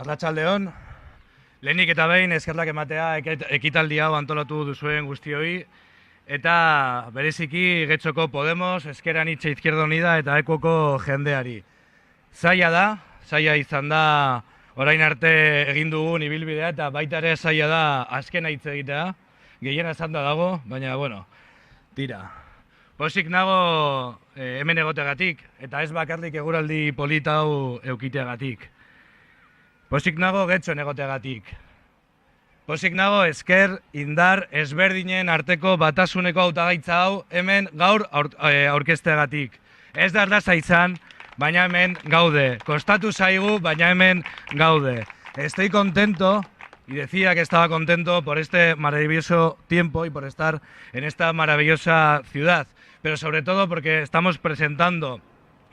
Arratsaldeon, lehenik eta behin eskerrak ematea ekitaldi hau antolatu duzuen guztioi, eta bereziki Getxoko Podemos, Ezker Anitza Izquierda Unida eta Ekuoko jendeari. Zaila izan da orain arte egin dugun ibilbidea eta baita ere zaila da azkena hitz egitea, gehiena esan da dago, baina bueno, tira. Pozik nago hemen egoteagatik eta ez bakarrik eguraldi polita hau eukiteagatik. Pozik nago Getxon egoteagatik. Pozik nago ezker, indar, ezberdinen arteko batasuneko hautagaitza hau hemen gaur aurkezteagatik. Ez da erraza izan, baina hemen gaude. Kostatu zaigu, baina hemen gaude. Estoy contento, y decía que estaba contento por este maravilloso tiempo y por estar en esta maravillosa ciudad, pero sobre todo porque estamos presentando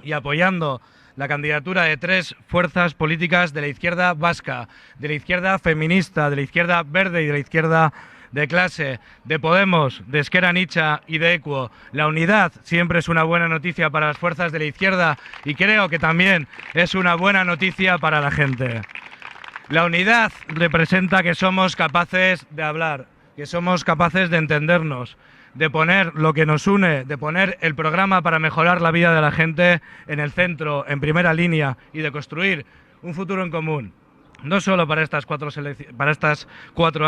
y apoyando la candidatura de 3 fuerzas políticas de la izquierda vasca, de la izquierda feminista, de la izquierda verde y de la izquierda de clase, de Podemos, de Ezker Anitza y de Equo. La unidad siempre es una buena noticia para las fuerzas de la izquierda y creo que también es una buena noticia para la gente. La unidad representa que somos capaces de hablar, que somos capaces de entendernos, de poner lo que nos une, de poner el programa para mejorar la vida de la gente en el centro, en primera línea, y de construir un futuro en común. No solo para estas 4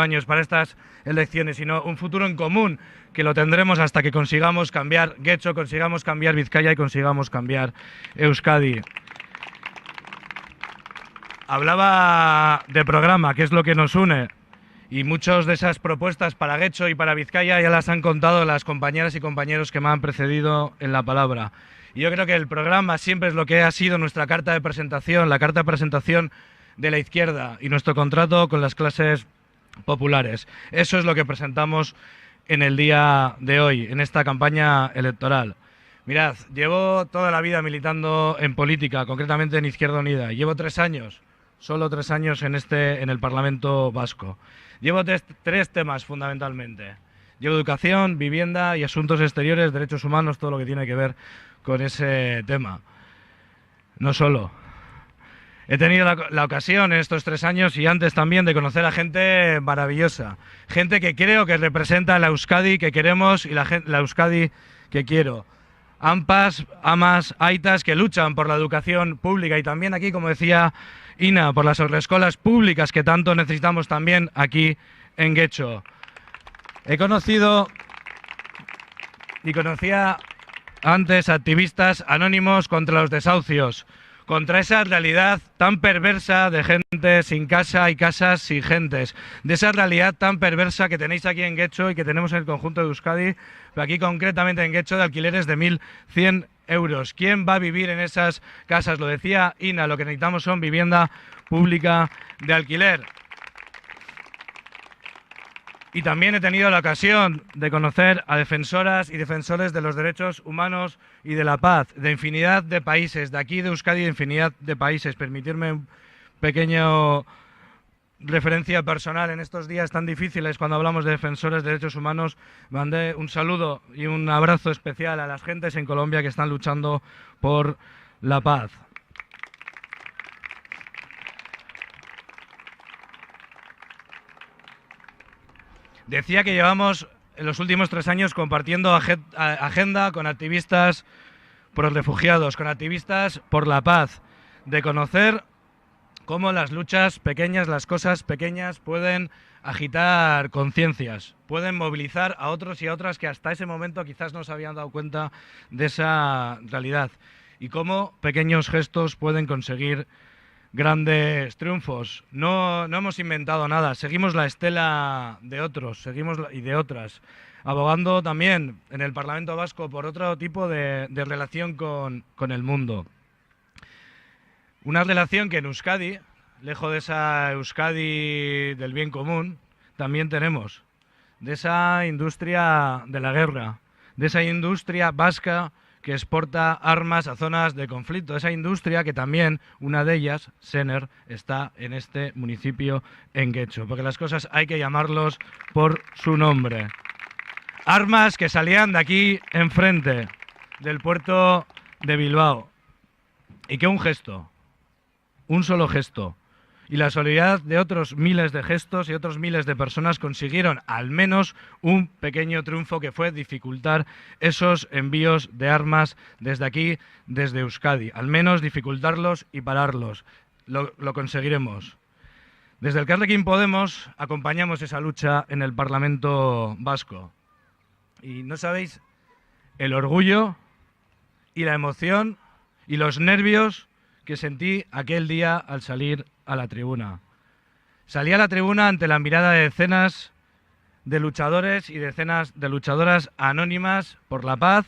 años, para estas elecciones, sino un futuro en común que lo tendremos hasta que consigamos cambiar Getxo, consigamos cambiar Vizcaya y consigamos cambiar Euskadi. Hablaba de programa, que es lo que nos une. Y muchas de esas propuestas para Getxo y para Vizcaya ya las han contado las compañeras y compañeros que me han precedido en la palabra. Y yo creo que el programa siempre es lo que ha sido nuestra carta de presentación, la carta de presentación de la izquierda y nuestro contrato con las clases populares. Eso es lo que presentamos en el día de hoy, en esta campaña electoral. Mirad, llevo toda la vida militando en política, concretamente en Izquierda Unida. Llevo 3 años, solo 3 años en el Parlamento Vasco. Llevo 3 temas fundamentalmente. Llevo educación, vivienda y asuntos exteriores, derechos humanos, todo lo que tiene que ver con ese tema. No solo. He tenido la ocasión en estos 3 años y antes también de conocer a gente maravillosa. Gente que creo que representa la Euskadi que queremos y la Euskadi que quiero. AMPAs, AMAs, AITAs que luchan por la educación pública y también aquí, como decía Ina, por las escuelas públicas que tanto necesitamos también aquí en Getxo. He conocido y conocía antes activistas anónimos contra los desahucios, contra esa realidad tan perversa de gente sin casa y casas sin gentes, de esa realidad tan perversa que tenéis aquí en Getxo y que tenemos en el conjunto de Euskadi, pero aquí concretamente en Getxo, de alquileres de 1.100 euros. ¿Quién va a vivir en esas casas? Lo decía Ina, lo que necesitamos son vivienda pública de alquiler. Y también he tenido la ocasión de conocer a defensoras y defensores de los derechos humanos y de la paz, de infinidad de países, de aquí de Euskadi, de infinidad de países. Permitirme un pequeño referencia personal en estos días tan difíciles cuando hablamos de defensores de derechos humanos. Mandé un saludo y un abrazo especial a las gentes en Colombia que están luchando por la paz. Decía que llevamos en los últimos 3 años compartiendo agenda con activistas por los refugiados, con activistas por la paz, de conocer cómo las luchas pequeñas, las cosas pequeñas pueden agitar conciencias, pueden movilizar a otros y a otras que hasta ese momento quizás no se habían dado cuenta de esa realidad y cómo pequeños gestos pueden conseguir grandes triunfos. No hemos inventado nada, seguimos la estela de otros, y de otras, abogando también en el Parlamento Vasco por otro tipo de relación con el mundo. Una relación que en Euskadi, lejos de esa Euskadi del bien común, también tenemos, de esa industria de la guerra, de esa industria vasca que exporta armas a zonas de conflicto, esa industria que también, una de ellas, Sener, está en este municipio en Getxo, porque las cosas hay que llamarlos por su nombre. Armas que salían de aquí enfrente, del puerto de Bilbao, y que un gesto, un solo gesto, y la solidaridad de otros miles de gestos y otros miles de personas consiguieron al menos un pequeño triunfo, que fue dificultar esos envíos de armas desde aquí, desde Euskadi. Al menos dificultarlos y pararlos. Lo conseguiremos. Desde Elkarrekin Podemos acompañamos esa lucha en el Parlamento vasco. Y no sabéis el orgullo y la emoción y los nervios que sentí aquel día al salir a la tribuna. Salí a la tribuna ante la mirada de decenas de luchadores y decenas de luchadoras anónimas por la paz,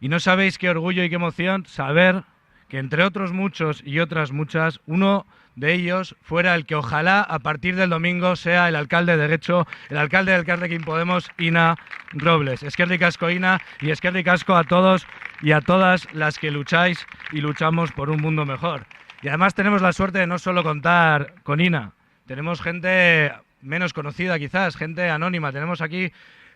y no sabéis qué orgullo y qué emoción saber que entre otros muchos y otras muchas, uno de ellos fuera el que ojalá a partir del domingo sea el alcalde de Getxo, el alcalde del Elkarrekin Podemos, Ina Robles. Eskerrik asko, Ina, y eskerrik asko a todos y a todas las que lucháis y luchamos por un mundo mejor. Y además tenemos la suerte de no solo contar con Ina, tenemos gente menos conocida quizás, gente anónima, tenemos aquí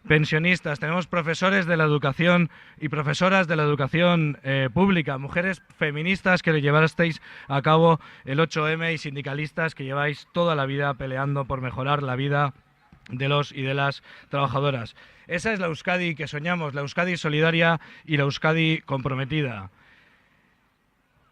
pensionistas, tenemos profesores de la educación y profesoras de la educación pública, mujeres feministas que llevasteis a cabo el 8M y sindicalistas que lleváis toda la vida peleando por mejorar la vida de los y de las trabajadoras. Esa es la Euskadi que soñamos, la Euskadi solidaria y la Euskadi comprometida.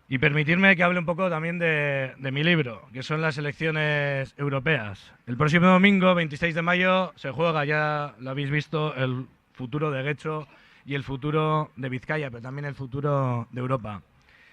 Y permitirme que hable un poco también de mi libro, que son las elecciones europeas. El próximo domingo, 26 de mayo, se juega, ya lo habéis visto, el futuro de Getxo y el futuro de Vizcaya, pero también el futuro de Europa.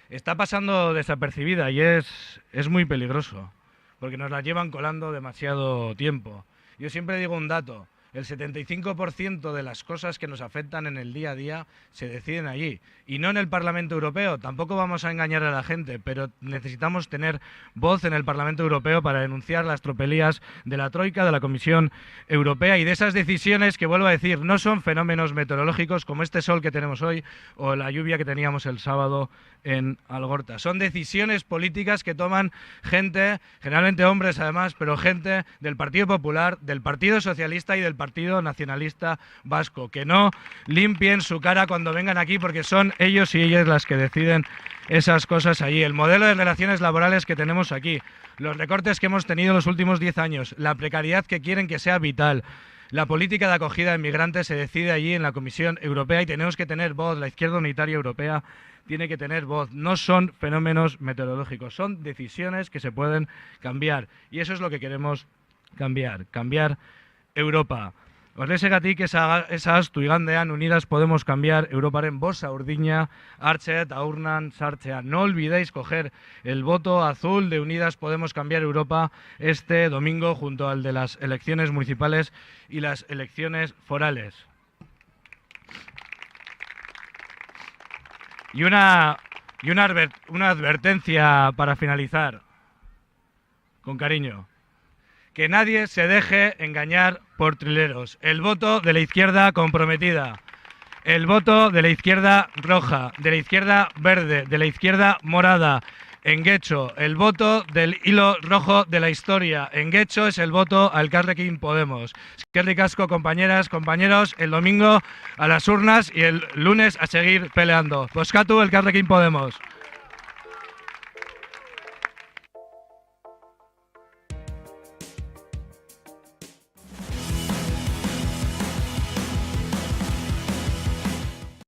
Está pasando desapercibida y es muy peligroso, porque nos la llevan colando demasiado tiempo. Yo siempre digo un dato. El 75% de las cosas que nos afectan en el día a día se deciden allí. Y no en el Parlamento Europeo. Tampoco vamos a engañar a la gente, pero necesitamos tener voz en el Parlamento Europeo para denunciar las tropelías de la Troika, de la Comisión Europea y de esas decisiones que, vuelvo a decir, no son fenómenos meteorológicos como este sol que tenemos hoy o la lluvia que teníamos el sábado en Algorta. Son decisiones políticas que toman gente, generalmente hombres además, pero gente del Partido Popular, del Partido Socialista y del Partido Nacionalista Vasco, que no limpien su cara cuando vengan aquí, porque son ellos y ellas las que deciden esas cosas allí. El modelo de relaciones laborales que tenemos aquí, los recortes que hemos tenido los últimos 10 años, la precariedad que quieren que sea vital, la política de acogida de inmigrantes se decide allí en la Comisión Europea y tenemos que tener voz. La izquierda unitaria europea tiene que tener voz. No son fenómenos meteorológicos, son decisiones que se pueden cambiar. Y eso es lo que queremos cambiar Europa. Horrexegatik esa astu igandean Unidas Podemos cambiar Europaren bosa urdina hartzea eta urnan sartzea. No olvidéis coger el voto azul de Unidas Podemos cambiar Europa este domingo junto al de las elecciones municipales y las elecciones forales. Y una advertencia para finalizar, con cariño. Que nadie se deje engañar por trileros. El voto de la izquierda comprometida, el voto de la izquierda roja, de la izquierda verde, de la izquierda morada, en Getxo, el voto del hilo rojo de la historia. En Getxo es el voto al Elkarrekin Podemos. Eskerrik asko, compañeras, compañeros, el domingo a las urnas y el lunes a seguir peleando. Bozkatu Elkarrekin Podemos.